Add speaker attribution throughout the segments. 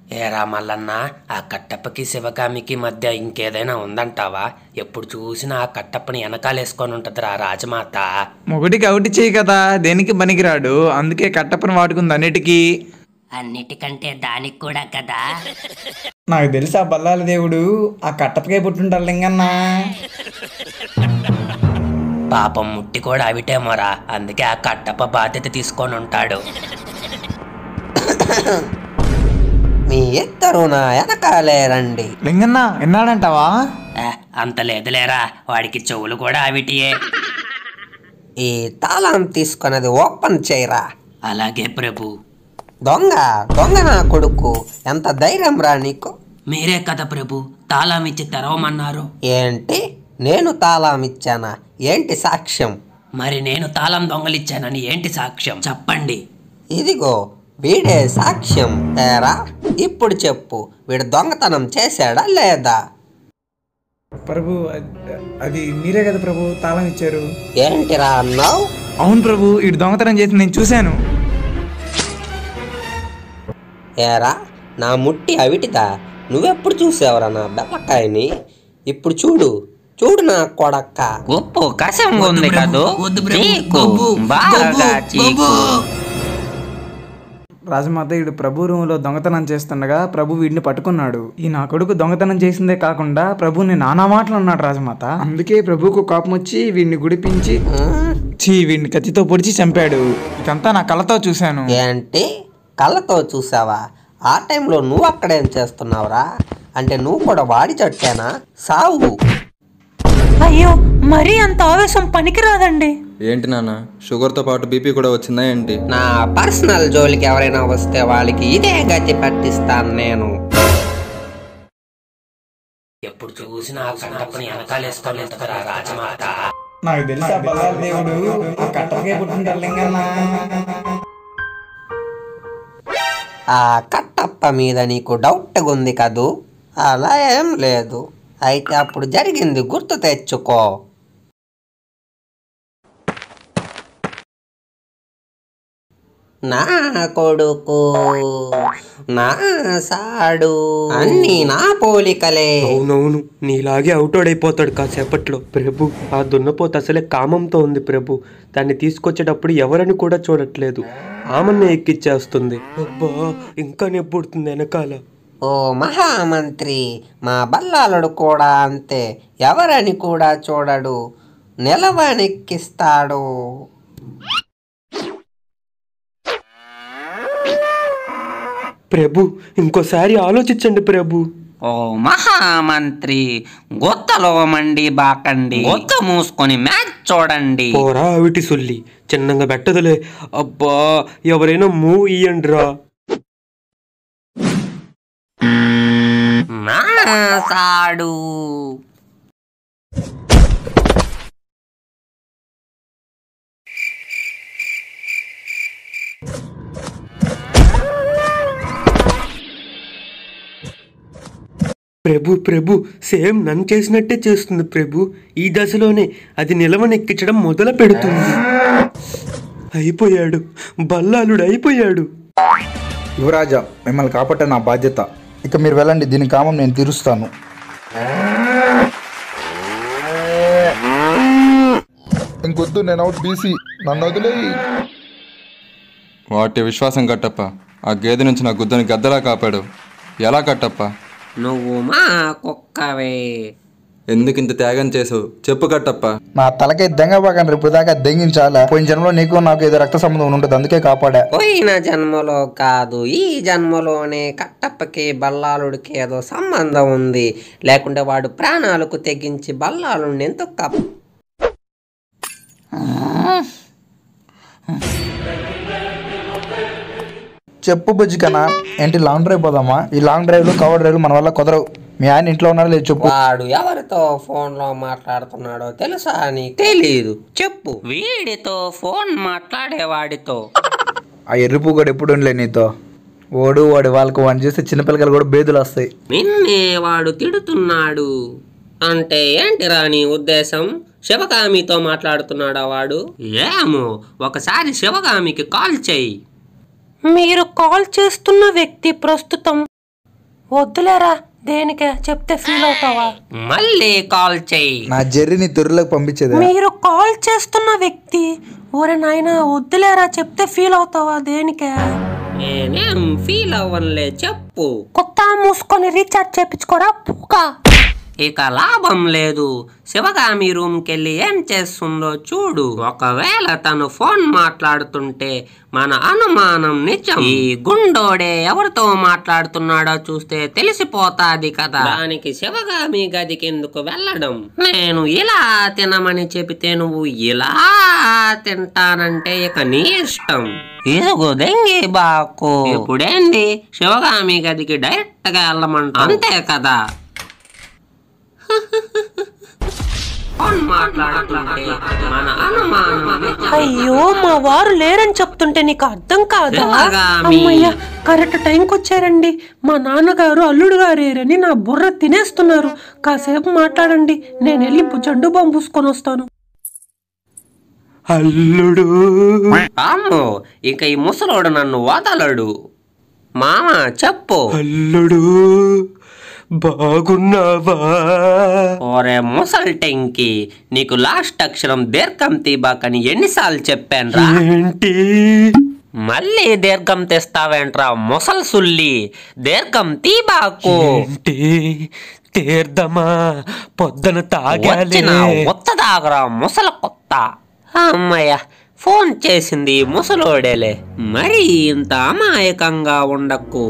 Speaker 1: ఏరా మల్లన్న, ఆ కట్టప్పకి శివగామికి మధ్య ఇంకేదైనా ఉందంటావా? ఎప్పుడు చూసినా ఆ కట్టప్పని వెనకాలేసుకొని ఉంటదిరా రాజమాత.
Speaker 2: మొగుడికి అవుటి చేయి కదా, దేనికి పనికిరాడు, అందుకే కట్టప్పని వాడుకుంది అన్నిటికీ.
Speaker 1: అన్నిటికంటే దానికి కూడా కదా.
Speaker 2: నాకు తెలుసు ఆ బల్లాల దేవుడు ఆ కట్టప్పకే పుట్టుంటారు లింగన్నా.
Speaker 1: పాపం ముట్టి కూడా అవిటేమోరా, అందుకే ఆ కట్టప్ప బాధ్యత తీసుకొని ఉంటాడు.
Speaker 3: మీ ఇద్దరు నా వెనకాలే రండి.
Speaker 2: లింగన్న విన్నాడంటావా?
Speaker 1: అంత లేదులేరా, వాడికి చెవులు కూడా అవిటియే.
Speaker 3: ఈ తాళం తీసుకున్నది ఓపెన్ చేయరా.
Speaker 1: అలాగే ప్రభు.
Speaker 3: దొంగ దొంగ నా కొడుకు, ఎంత ధైర్యం రా నీకు?
Speaker 1: మీరే కదా ప్రభు తాళం ఇచ్చి తెరవమన్నారు.
Speaker 3: ఏంటి, నేను తాళం ఇచ్చానా? ఏంటి సాక్ష్యం?
Speaker 1: మరి నేను తాళం దొంగలిచ్చానని ఏంటి సాక్ష్యం చెప్పండి.
Speaker 3: ఇదిగో వీడే సాక్ష్యం. ఏరా ఇప్పుడు చెప్పు, వీడు దొంగతనం చేశాడా లేదా?
Speaker 2: ప్రభు, అది మీరే కదా ప్రభు తాళం ఇచ్చారు.
Speaker 3: ఏంటిరా అన్నావు?
Speaker 2: అవును ప్రభు, ఇటు దొంగతనం చేసి నేను చూశాను.
Speaker 3: ఏరా నా ముట్టి అవిటిదా? నువ్వెప్పుడు చూసావురా నా బెల్లకాయని? ఇప్పుడు చూడు చూడు నా కొడక్క.
Speaker 1: ఉప్పు కసంగా ఉంది కదూ.
Speaker 2: రాజమాత, వీడు ప్రభు రూమ్లో దొంగతనం చేస్తుండగా ప్రభు వీడిని పట్టుకున్నాడు. ఈ నా కొడుకు దొంగతనం చేసిందే కాకుండా ప్రభుని నానా మాటలు అన్నాడు రాజమాత. అందుకే ప్రభుకు కోపం వచ్చి వీడిని గుడిపించి వీడిని కత్తితో పొడిచి చంపాడు. ఇదంతా నా కళ్ళతో చూశాను.
Speaker 3: ఏంటి, కళ్ళతో చూసావా? ఆ టైంలో నువ్వు అక్కడేం చేస్తున్నావురా? అంటే నువ్వు కూడా వాడి చట్టేనా? సావు.
Speaker 4: అయ్యో, మరీ అంత ఆవేశం పనికిరాదండి.
Speaker 5: ఏంటి నాన్న, షుగర్తో పాటు బీపీ కూడా వచ్చిందా ఏంటి?
Speaker 3: నా పర్సనల్ జోలికి ఎవరైనా వస్తే వాళ్ళకి ఇదే గతి పట్టిస్తాను నేను.
Speaker 1: ఎప్పుడు చూసినా ఆ కట్టప్పని వెనకాలేసుకొని ఉంటదిరా రాజమాత.
Speaker 2: నాకు తెలుసు ఆ బల్లాల దేవుడు ఆ కట్టప్పకే పుట్టింటాడు లింగన్న.
Speaker 3: ఆ కట్టప్ప మీద నీకు డౌట్గా ఉంది కదూ? అలా ఏం లేదు. అయితే అప్పుడు జరిగింది గుర్తు తెచ్చుకో. నా కొడుకు నా సాడు అన్నీ నా పోలికలే.
Speaker 6: అవునవును, నీలాగే అవుటోడైపోతాడు కాసేపట్లో. ప్రభు, ఆ దున్నపోత అసలే కామంతో ఉంది ప్రభు. దాన్ని తీసుకొచ్చేటప్పుడు ఎవరని కూడా చూడట్లేదు, ఆమెన్నే ఎక్కిచ్చేస్తుంది. అబ్బా, ఇంకా నెప్పుడుతుంది వెనకాల.
Speaker 3: ఓ మహామంత్రి, మా బల్లాలుడు కూడా అంతే. ఎవరని కూడా చూడడు, నిలవనెక్కిస్తాడు.
Speaker 6: ప్రభు, ఇంకోసారి ఆలోచించండి ప్రభు.
Speaker 1: ఓ మహామంత్రి, గొత్తలో మండి బాకండి, గొత్త మూసుకొని మ్యాచ్ చూడండి.
Speaker 6: పోరా అవిటి సొల్లి, చిన్నగా పెట్టదులే. అబ్బా, ఎవరైనా మూవ్ ఇయ్యండి రా.
Speaker 1: సాడు
Speaker 6: ప్రభు ప్రభు, సేమ్ నన్ను చేసినట్టే చేస్తుంది ప్రభు. ఈ దశలోనే అది నిలవనెక్కించడం మొదలు పెడుతుంది. అయిపోయాడు, బల్లాలుడు అయిపోయాడు.
Speaker 7: యువరాజా, మిమ్మల్ని కాపాడే నా బాధ్యత. ఇక మీరు వెళ్ళండి, దీని కామం నేను తీరుస్తాను. ఇంకొద్దు, నేను అవుట్ బీసీ, నన్ను వదిలేయి.
Speaker 5: వాటి విశ్వాసం కట్టప్ప, ఆ గేదె నుంచి నా గుద్దని గద్దలా కాపాడు. ఎలా కట్టప్ప?
Speaker 3: నువ్వు మా కుక్కవే.
Speaker 5: ఎందుకు ఇంత త్యాగం చేసావు చెప్పు కట్టప్ప.
Speaker 7: నా తలకై దెంగబాగాను, రేపు దాకా దెంగించాలా? పోయిన జన్మలో నీకు నాకు ఏదో రక్త సంబంధం ఉంటుంది, అందుకే కాపాడా.
Speaker 3: పోయిన జన్మలో కాదు, ఈ జన్మలోనే కట్టప్పకి బల్లాలుడికి ఏదో సంబంధం ఉంది. లేకుంటే వాడు ప్రాణాలకు తెగించి బల్లాలుడిని ఎందుకు
Speaker 7: చెప్పు బుజ్జికనా, ఏంటి లాంగ్ డ్రైవ్ పోదామా? ఈ లాంగ్ డ్రైవ్లు కవర్ డ్రైవ్లు మన వల్ల కుదరవు. మీ ఆయన ఇంట్లో ఉన్నాడో లేదు చెప్పు.
Speaker 3: వాడు ఎవరితో ఫోన్ లో మాట్లాడుతున్నాడో తెలుసా? నీకు తెలీదు, చెప్పు.
Speaker 1: వీడితో ఫోన్ మాట్లాడేవాడితో.
Speaker 7: ఆ ఎర్రిపు కూడా ఎప్పుడు ఉండలే నీతో. వాడి వాళ్ళకు వన్ చేస్తే చిన్నపిల్లలు కూడా బేదులు వస్తాయి.
Speaker 3: నిన్నే వాడు తిడుతున్నాడు అంటే ఏంటిరా నీ ఉద్దేశం? శివగామితో మాట్లాడుతున్నాడా వాడు?
Speaker 1: ఏమో, ఒకసారి శివగామికి కాల్ చెయ్యి.
Speaker 4: మీరు కాల్ చేస్తున్న వ్యక్తి ప్రస్తుతం వద్దులేరా, దేనికే చెప్తే ఫీల్ అవుతావా?
Speaker 1: మళ్ళీ కాల్ చెయ్యి.
Speaker 7: నా జెర్రీని తొర్రులోకి పంపించేదా?
Speaker 4: మీరు కాల్ చేస్తున్న వ్యక్తి. ఒరే నాయనా వద్దులేరా, చెప్తే ఫీల్ అవుతావా? దేనికే?
Speaker 3: నేనేం ఫీల్ అవ్వనులే, చెప్పు.
Speaker 4: కొత్త మూసుకొని రీఛార్జ్ చేపించుకోరా పూకా.
Speaker 3: ఇక లాభం లేదు. శివగామి రూమ్కెళ్ళి ఏం చేస్తుందో చూడు. ఒకవేళ తను ఫోన్ మాట్లాడుతుంటే మన అనుమానం నిజం. ఈ గుండోడే ఎవరితో మాట్లాడుతున్నాడో చూస్తే తెలిసిపోతాది కదా. దానికి శివగామి గదికి ఎందుకు వెళ్ళడం? నేను ఇలా తినమని చెబితే నువ్వు ఇలా తింటానంటే ఇక నీ ఇష్టం. ఇదిగో దెంగి బాకు. ఇప్పుడేంది, శివగామి గదికి డైరెక్ట్ గా వెళ్ళమంట, అంతే కదా?
Speaker 4: అయ్యో, మా వారు లేరని చెప్తుంటే నీకు అర్థం కాదా? అమ్మయ్య, కరెక్ట్ టైంకి వచ్చారండి. మా నాన్నగారు అల్లుడు గారేరని నా బుర్ర తినేస్తున్నారు. కాసేపు మాట్లాడండి, నేను వెళ్ళి జండు బాంబు పూసుకొని వస్తాను.
Speaker 6: అల్లుడు.
Speaker 3: అమ్మో, ఇక ఈ ముసలోడు నన్ను వదలడు. మామ చెప్పు.
Speaker 6: అల్లుడు బాగున్నావా?
Speaker 3: ఓరే ముసలి టెంకి, నీకు లాస్ట్ అక్షరం దీర్ఘం తీబాకని ఎన్నిసార్లు చెప్పానురా?
Speaker 6: ఏంటి
Speaker 3: మళ్ళీ దీర్ఘం తెస్తావేంట్రా ముసలి సుల్లి? దీర్ఘం తీబాకు.
Speaker 6: ఏంటి తీర్థమా? పొద్దున తాగాలి.
Speaker 3: ఒత్తదాగరా ముసల కొత్త. అమ్మయ్య, ఫోన్ చేసింది ముసలోడేలే. మరి ఇంత అమాయకంగా ఉండకు.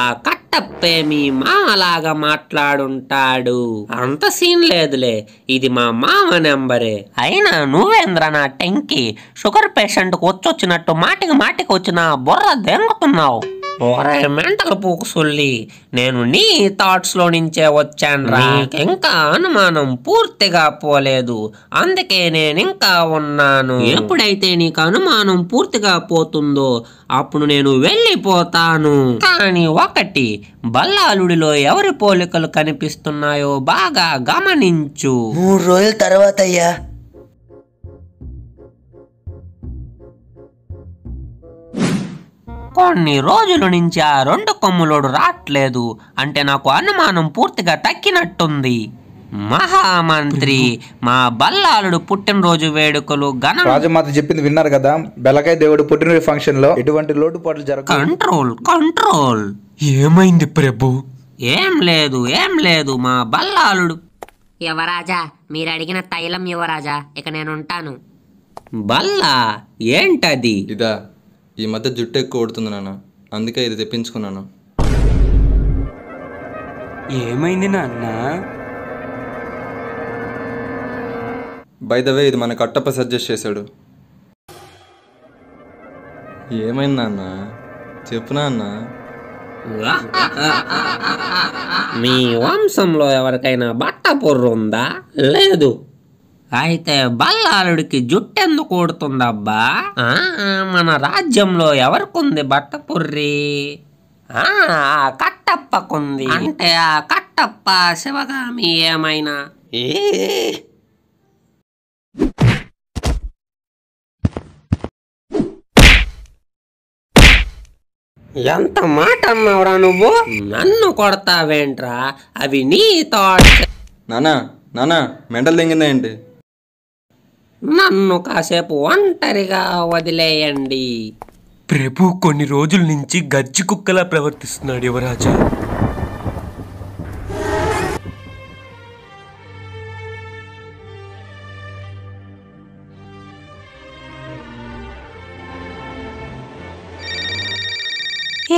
Speaker 3: ఆ కట్టప్పే మీ మామలాగా మాట్లాడుంటాడు. అంత సీన్ లేదులే, ఇది మా మామ నెంబరే. అయినా నువ్వేంద్ర నా టెంకి షుగర్ పేషెంట్ కు వచ్చొచ్చినట్టు మాటికి మాటికి వచ్చిన బుర్ర దెంగుతున్నావు. ఓరే మెంటల్ పూకు సుల్లి, నేను నీ థాట్స్ లో నుంచే వచ్చానురా. ఇంకా అనుమానం పూర్తిగా పోలేదు, అందుకే నేను ఇంకా ఉన్నాను. ఎప్పుడైతే నీకు అనుమానం పూర్తిగా పోతుందో అప్పుడు నేను వెళ్ళిపోతాను. కానీ ఒకటి, బల్లాలుడిలో ఎవరి పోలికలు కనిపిస్తున్నాయో బాగా గమనించు.
Speaker 1: 3 రోజుల తర్వాత అయ్యా.
Speaker 3: కొన్ని రోజుల నుంచి ఆ 2 కొమ్ములోడు రావట్లేదు అంటే నాకు అనుమానం పూర్తిగా తగ్గినట్టుంది. మహామంత్రి, మా బల్లాలుడు పుట్టినరోజు వేడుకలు
Speaker 7: రాజమాత చెప్పింది విన్నారు కదా. బెల్లకాయ దేవుడు పుట్టినరోజు ఫంక్షన్ లో ఎటువంటి లోటుపాట్లు జరగవు.
Speaker 3: కంట్రోల్.
Speaker 6: ఏమైంది ప్రభు?
Speaker 3: ఏం లేదు మా బల్లాలుడు.
Speaker 8: యువరాజా, మీరు అడిగిన తైలం యువరాజా, ఇక నేను ఉంటాను.
Speaker 3: బల్లా ఏంటది?
Speaker 5: ఇదా, ఈ మధ్య జుట్టు ఎక్కువ కొడుతుంది నాన్న, అందుకే ఇది తెప్పించుకున్నాను.
Speaker 6: ఏమైంది నాన్న?
Speaker 5: బై ద వే, ఇది మన కట్టప్ప సజెస్ట్ చేశాడు. ఏమైంది నాన్న, చెప్పు నాన్న.
Speaker 3: మీ వంశంలో ఎవరికైనా బట్ట పొర్రు ఉందా? లేదు. అయితే బల్లాలుడికి జుట్టెందుకు కొడుతుందబ్బా? మన రాజ్యంలో ఎవరికుంది బట్ట పొర్రి? కట్టప్పకుంది. అంటే ఆ కట్టప్ప శివగామి ఏమైనా? ఎంత మాట అన్నావురా నువ్వు? నన్ను కొడతావేంట్రా? అవి నీ థాట్స్.
Speaker 5: నానా మెంటల్ తెంగిందా ఏంటి?
Speaker 3: నన్ను కాసేపు ఒంటరిగా వదిలేయండి.
Speaker 6: ప్రభు కొన్ని రోజుల నుంచి గజ్జి కుక్కలా ప్రవర్తిస్తున్నాడు యువరాజా.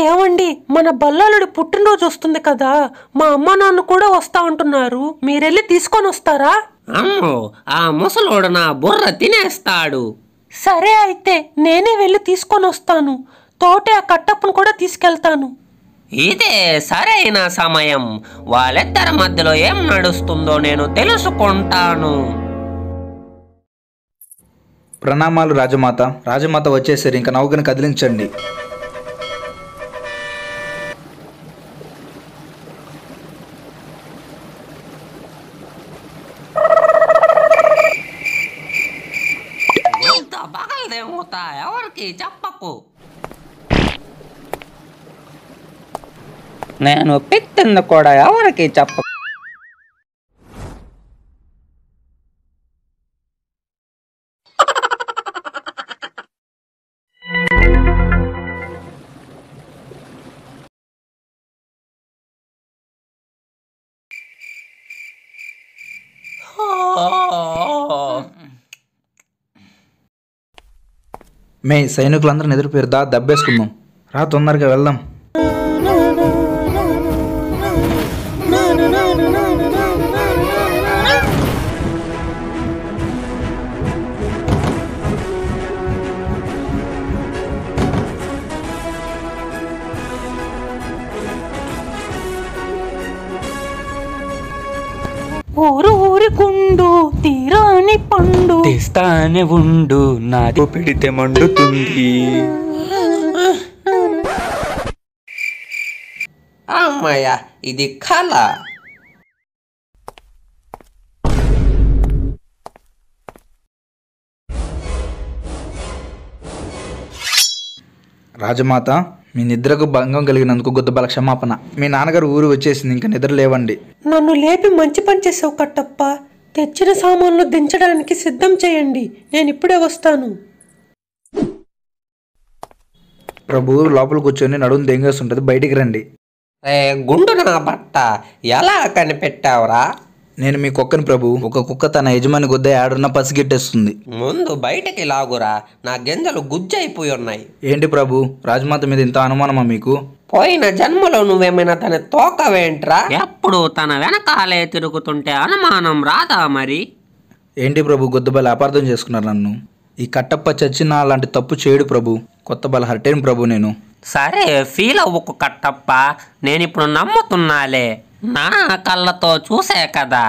Speaker 4: ఏమండి, మన బల్లాలుడి పుట్టినరోజు వస్తుంది కదా, మా అమ్మ నాన్న కూడా వస్తా అంటున్నారు. మీరెళ్ళి తీసుకొని వస్తారా?
Speaker 3: అమ్మో, ఆ ముసలోడు నా బుర్ర తినేస్తాడు.
Speaker 4: సరే అయితే నేనే వెళ్ళి తీసుకొని వస్తాను. తోటే ఆ కట్టప్పను కూడా తీసుకెళ్తాను.
Speaker 3: ఇదే సరైన సమయం. వాళ్ళిద్దరి మధ్యలో ఏం నడుస్తుందో నేను తెలుసుకుంటాను.
Speaker 7: ప్రణామాలు రాజమాత. రాజమాత వచ్చేసరి ఇంకా నౌకని కదిలించండి.
Speaker 3: బగల్దేమవుతా, ఎవరికి చెప్పకు. నేను పెట్టింది కూడా ఎవరికి చెప్ప.
Speaker 7: మే సైనికులందరూ నిద్రపోయారు, దబ్బేసుకుందాం రా, తొందరగా వెళ్దాం.
Speaker 4: ఊరు ఊరి గుండు తీరాని పండు
Speaker 6: తెస్తానే ఉండు, నాది పెడితే మండుతుంది.
Speaker 3: అమ్మయ్య, ఇది కళ.
Speaker 7: రాజమాత, మీ నిద్రకు భంగం కలిగినందుకు గుద్దబల క్షమాపణ. మీ నాన్నగారు ఊరు వచ్చేసింది, ఇంకా నిద్ర లేవండి.
Speaker 4: నన్ను లేపి మంచి పని చేసావు కట్టప్ప. తెచ్చిన సామాన్లు దించడానికి సిద్ధం చేయండి, నేను ఇప్పుడే వస్తాను.
Speaker 7: ప్రభు లోపల కూర్చొని నడుము దెంగేస్తుంటది, బయటికి రండి.
Speaker 3: గుండు నా బట్ట ఎలా కనిపెట్టావురా?
Speaker 7: నేను మీ కుక్కని ప్రభు. ఒక కుక్క తన యజమాని గుద్ద ఏడున్న పసిగెట్టేస్తుంది.
Speaker 3: ముందు బయటకి లాగురా, నా గింజలు గుజ్జైపోయి ఉన్నాయి.
Speaker 7: ఏంటి ప్రభు, రాజమాత మీద ఇంత అనుమానమా మీకు?
Speaker 3: పోయిన జన్మలో నువ్వేమైనా తన తోకవేంట్రా? ఎప్పుడు తన వెనకాలే తిరుగుతుంటే అనుమానం రాదా మరి?
Speaker 7: ఏంటి ప్రభు, గుద్దబల అపార్థం చేసుకున్నారు నన్ను. ఈ కట్టప్ప చచ్చిన అలాంటి తప్పు చేయడు ప్రభు. కొత్త బల హర్టేను ప్రభు నేను.
Speaker 3: సరే, ఫీల్ అవ్వకు కట్టప్ప, నేనిప్పుడు నమ్ముతున్నాలే. నా కళ్ళతో చూసే కదా,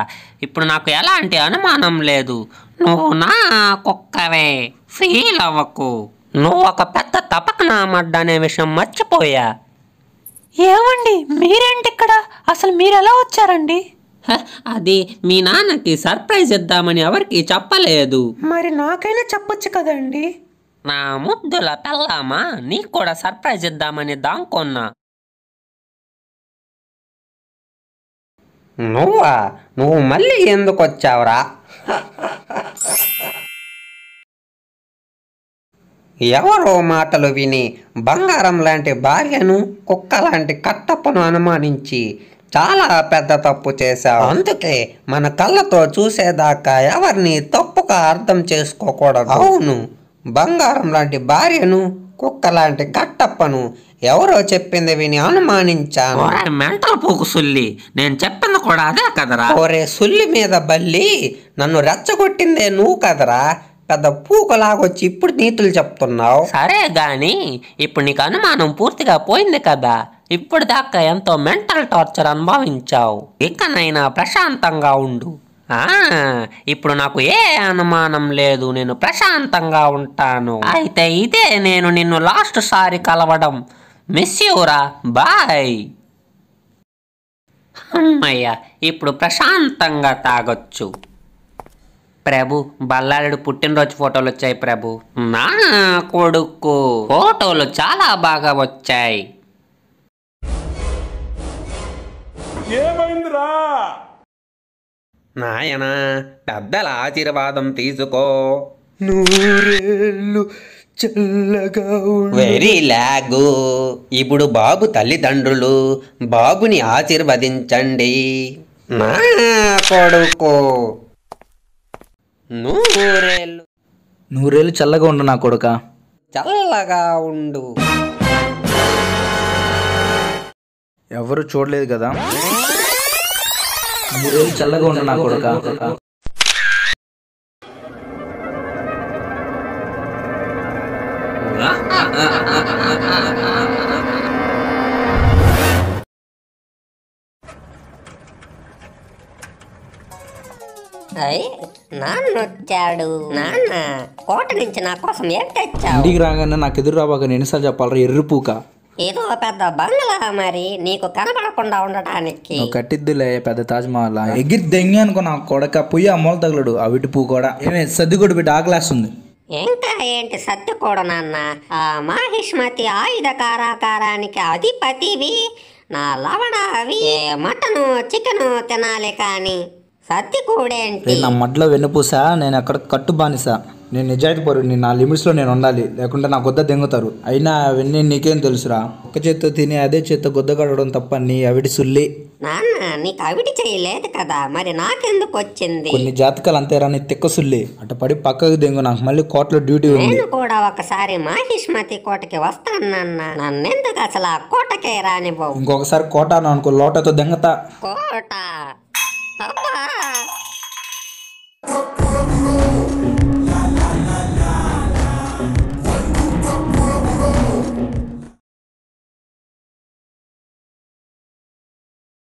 Speaker 3: ఇప్పుడు నాకు ఎలాంటి అనుమానం లేదు. నువ్వు నా కుక్కవే, ఫీల్ అవ్వకు. నువ్వు ఒక పెద్ద తపకనామడ్డనే విషయం మర్చిపోయా.
Speaker 4: ఏమండి, మీరేంటి ఇక్కడ? అసలు మీరు ఎలా వచ్చారండి?
Speaker 3: అది మీ నాన్నకి సర్ప్రైజ్ ఇద్దామని ఎవరికి చెప్పలేదు.
Speaker 4: మరి నాకైనా చెప్పొచ్చు కదండి.
Speaker 3: నా ముద్దుల పెళ్ళామా, నీకు కూడా సర్ప్రైజ్ ఇద్దామని దాంకొన్నా. నువ్వు మళ్ళీ ఎందుకు వచ్చావురా? ఎవరో మాటలు విని బంగారం లాంటి భార్యను, కుక్క లాంటి కట్టప్పను అనుమానించి చాలా పెద్ద తప్పు చేశావు. అందుకే మన కళ్ళతో చూసేదాకా ఎవరిని తప్పుగా అర్థం చేసుకోకూడదు. అవును, బంగారం లాంటి భార్యను, కుక్క లాంటి కట్టప్పను ఎవరో చెప్పింది విని అనుమానించాను. మెంటల్ పూకు సుల్లి, నేను చెప్పింది కూడా అదే కదరా. ఒరే సుల్లి మీద బల్లి, నన్ను రెచ్చగొట్టిందే నువ్వు కదరా. పెద్ద పూకలాగొచ్చి ఇప్పుడు నీతులు చెప్తున్నావు. సరే గాని ఇప్పుడు నీకు అనుమానం పూర్తిగా పోయింది కదా. ఇప్పుడు దాకా ఎంతో మెంటల్ టార్చర్ అనుభవించావు. ఇకనైనా ప్రశాంతంగా ఉండు. ఇప్పుడు నాకు ఏ అనుమానం లేదు, నేను ప్రశాంతంగా ఉంటాను. అయితే ఇదే నేను నిన్ను లాస్ట్ సారి కలవడం. మిస్ యూరా, బాయ్. అమ్మయ్య, ఇప్పుడు ప్రశాంతంగా తాగొచ్చు. ప్రభు, బల్లారుడు పుట్టినరోజు ఫోటోలు వచ్చాయి ప్రభు. నా కొడుకు ఫోటోలు చాలా బాగా వచ్చాయి. నాయనా, పెద్దల ఆశీర్వాదం తీసుకో.
Speaker 6: నూరేళ్ళు చల్లగా
Speaker 3: వెరీ లాగు. ఇప్పుడు బాబు తల్లిదండ్రులు బాబుని ఆశీర్వదించండి. నా కొడుకు
Speaker 7: నూరేళ్ళు చల్లగా ఉండు నా కొడుక.
Speaker 3: చల్లగా ఉండు.
Speaker 7: ఎవరు చూడలేదు కదా. నూరేళ్ళు చల్లగా ఉండు నా కొడుక.
Speaker 8: నాన్న వచ్చాడు. నాన్న, కోట నుంచి నా కోసం ఏం తెచ్చావు?
Speaker 7: ఇంటికి రాగానే నాకు ఎదురు రాబాక ఎన్నిసార్లు చెప్పాలరా ఎర్రిపూక.
Speaker 8: ఏదో పెద్ద బంగ్లా మరి, నీకు కనపడకుండా ఉండటానికి.
Speaker 7: కట్టిద్దులే పెద్ద తాజ్మహల్. ఎగిరి దెంగి అనుకో నా కొడక. పొయ్యి ఆ మూల తగలడు ఆ విటి పువ్వు కూడా. ఏమే సర్దిగొడ్డు బిడ్డ ఆకలేస్తుంది.
Speaker 8: ఇంకా ఏంటి సత్యకూడ నాన్న? ఆ మాహిష్మతి ఆయుధ కారాకారానికి అధిపతివి,
Speaker 9: నా లవడ అవి మటను చికెను తినాలి కానీ సత్తి కూడేంటి?
Speaker 7: నా మడ్లో వెన్నుపూస, నేను అక్కడ కట్టు బానిస. నేను నిజాయితీ పరుడిని, నా లిమిట్స్లో నేను ఉండాలి, లేకుంటే నా గొద్ద దెంగుతారు. అయినా అవన్నీ నీకేం తెలుసురా? ఒక్క చేత్తో తిని అదే చేత్తో గొద్ద కడడం తప్ప నీ అవిటి సుల్లి.
Speaker 9: నాన్న నీకు అవిటి చేయలేదు కదా, మరి నాకెందుకు వచ్చింది?
Speaker 7: కొన్ని జాతకాలు అంతేరా నీ తిక్క సుల్లి. అటు పడి పక్కకు దెంగు, నాకు మళ్ళీ కోర్టులో డ్యూటీ ఉంది.
Speaker 9: నేను కూడా ఒకసారి మాహిష్మతి కోటకి వస్తాను నాన్న, నన్నెందుకు అసలు ఆ కోటకే రానివ్వవు?
Speaker 7: ఇంకొకసారి కోట అనుకో, లోటతో దెంగతా.
Speaker 9: కోట అబ్బా.